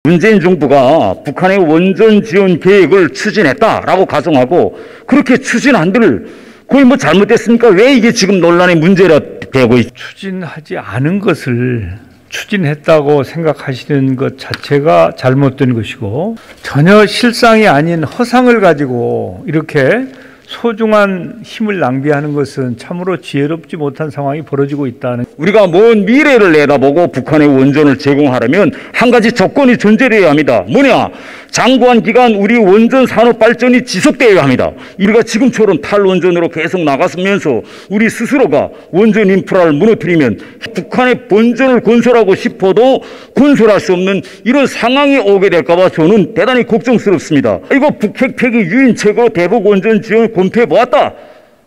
문재인 정부가 북한의 원전 지원 계획을 추진했다라고 가정하고 그렇게 추진 안 될 거의 뭐 잘못됐습니까? 왜 이게 지금 논란의 문제가 되고 있습니까? 추진하지 않은 것을 추진했다고 생각하시는 것 자체가 잘못된 것이고 전혀 실상이 아닌 허상을 가지고 이렇게 소중한 힘을 낭비하는 것은 참으로 지혜롭지 못한 상황이 벌어지고 있다는. 우리가 먼 미래를 내다보고 북한의 원전을 제공하려면 한 가지 조건이 존재해야 합니다. 뭐냐? 장구한 기간 우리 원전 산업 발전이 지속되어야 합니다. 우리가 지금처럼 탈원전으로 계속 나갔으면서 우리 스스로가 원전 인프라를 무너뜨리면 북한의 본전을 건설하고 싶어도 건설할 수 없는 이런 상황이 오게 될까 봐 저는 대단히 걱정스럽습니다. 이거 북핵 폐기 유인책으로 대북 원전 지원을 검토해 보았다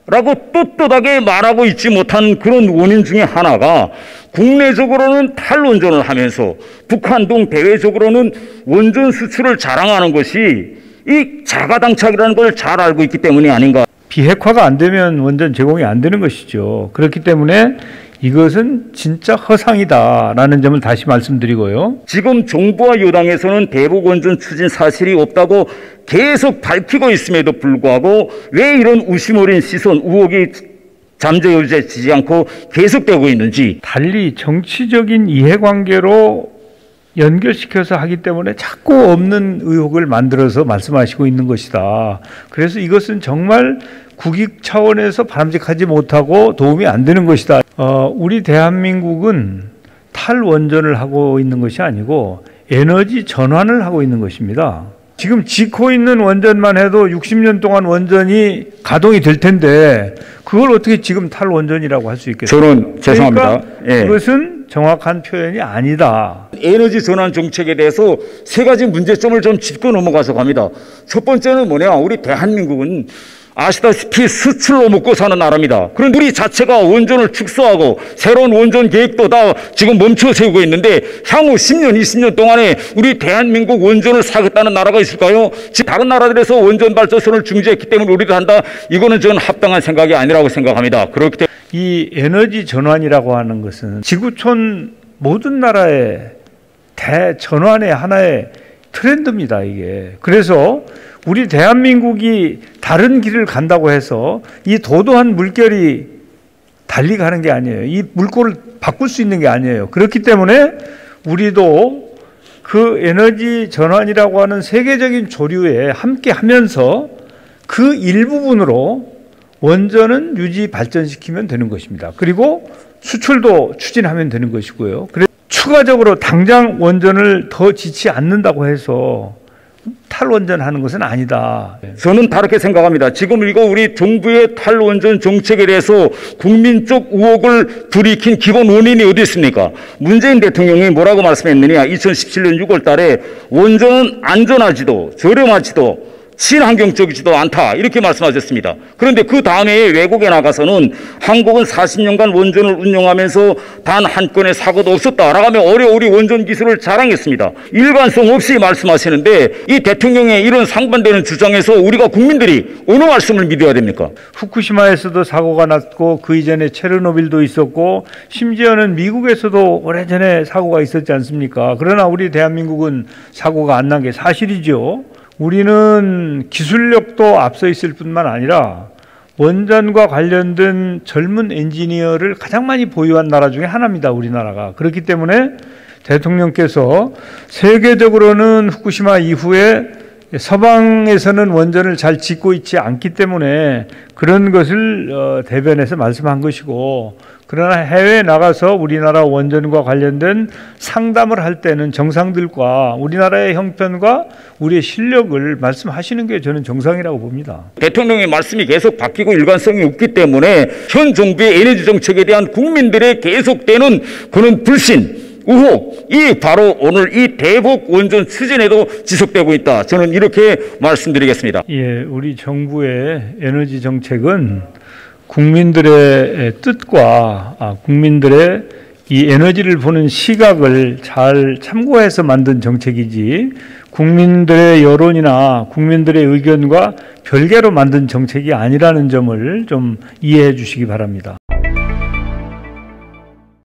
라고 떳떳하게 말하고 있지 못한 그런 원인 중에 하나가 국내적으로는 탈원전을 하면서 북한동 대외적으로는 원전 수출을 자랑하는 것이 이 자가당착이라는 걸 잘 알고 있기 때문이 아닌가. 비핵화가 안 되면 원전 제공이 안 되는 것이죠. 그렇기 때문에 이것은 진짜 허상이다라는 점을 다시 말씀드리고요. 지금 정부와 여당에서는 대북 원전 추진 사실이 없다고 계속 밝히고 있음에도 불구하고 왜 이런 의심 어린 시선, 의혹이 잠재워지지 않고 계속되고 있는지. 달리 정치적인 이해관계로 연결시켜서 하기 때문에 자꾸 없는 의혹을 만들어서 말씀하시고 있는 것이다. 그래서 이것은 정말 국익 차원에서 바람직하지 못하고 도움이 안 되는 것이다. 우리 대한민국은 탈원전을 하고 있는 것이 아니고 에너지 전환을 하고 있는 것입니다. 지금 짓고 있는 원전만 해도 60년 동안 원전이 가동이 될 텐데 그걸 어떻게 지금 탈원전이라고 할 수 있겠어요? 저는 죄송합니다. 그러니까 그것은 정확한 표현이 아니다. 에너지 전환 정책에 대해서 세 가지 문제점을 좀 짚고 넘어가서 갑니다. 첫 번째는 뭐냐? 우리 대한민국은 아시다시피 수출로 먹고 사는 나라입니다. 그런데 우리 자체가 원전을 축소하고 새로운 원전 계획도 다 지금 멈춰 세우고 있는데 향후 10년, 20년 동안에 우리 대한민국 원전을 사겠다는 나라가 있을까요? 지금 다른 나라들에서 원전 발전소를 중지했기 때문에 우리도 한다. 이거는 저는 합당한 생각이 아니라고 생각합니다. 그렇기 때문에 이 에너지 전환이라고 하는 것은 지구촌 모든 나라의 대전환의 하나의 트렌드입니다, 이게. 그래서 우리 대한민국이 다른 길을 간다고 해서 이 도도한 물결이 달리 가는 게 아니에요. 이 물꼬를 바꿀 수 있는 게 아니에요. 그렇기 때문에 우리도 그 에너지 전환이라고 하는 세계적인 조류에 함께 하면서 그 일부분으로 원전은 유지 발전시키면 되는 것입니다. 그리고 수출도 추진하면 되는 것이고요. 그래서 추가적으로 당장 원전을 더 짓지 않는다고 해서 탈원전하는 것은 아니다. 저는 다르게 생각합니다. 지금 이거 우리 정부의 탈원전 정책에 대해서 국민적 의혹을 불이킨 기본 원인이 어디 있습니까? 문재인 대통령이 뭐라고 말씀했느냐? 2017년 6월 달에 원전은 안전하지도 저렴하지도 친환경적이지도 않다 이렇게 말씀하셨습니다. 그런데 그 다음에 외국에 나가서는 한국은 40년간 원전을 운영하면서 단 한 건의 사고도 없었다라고 하며 오래오래 원전 기술을 자랑했습니다. 일관성 없이 말씀하시는데 이 대통령의 이런 상반되는 주장에서 우리가 국민들이 어느 말씀을 믿어야 됩니까? 후쿠시마에서도 사고가 났고 그 이전에 체르노빌도 있었고 심지어는 미국에서도 오래전에 사고가 있었지 않습니까? 그러나 우리 대한민국은 사고가 안 난 게 사실이죠. 우리는 기술력도 앞서 있을 뿐만 아니라 원전과 관련된 젊은 엔지니어를 가장 많이 보유한 나라 중에 하나입니다. 우리나라가. 그렇기 때문에 대통령께서 세계적으로는 후쿠시마 이후에 서방에서는 원전을 잘 짓고 있지 않기 때문에 그런 것을 대변해서 말씀한 것이고, 그러나 해외에 나가서 우리나라 원전과 관련된 상담을 할 때는 정상들과 우리나라의 형편과 우리의 실력을 말씀하시는 게 저는 정상이라고 봅니다. 대통령의 말씀이 계속 바뀌고 일관성이 없기 때문에 현 정부의 에너지 정책에 대한 국민들의 계속되는 그런 불신, 의혹이 바로 오늘 이 대북 원전 추진에도 지속되고 있다. 저는 이렇게 말씀드리겠습니다. 예, 우리 정부의 에너지 정책은 국민들의 뜻과 국민들의 이 에너지를 보는 시각을 잘 참고해서 만든 정책이지 국민들의 여론이나 국민들의 의견과 별개로 만든 정책이 아니라는 점을 좀 이해해 주시기 바랍니다.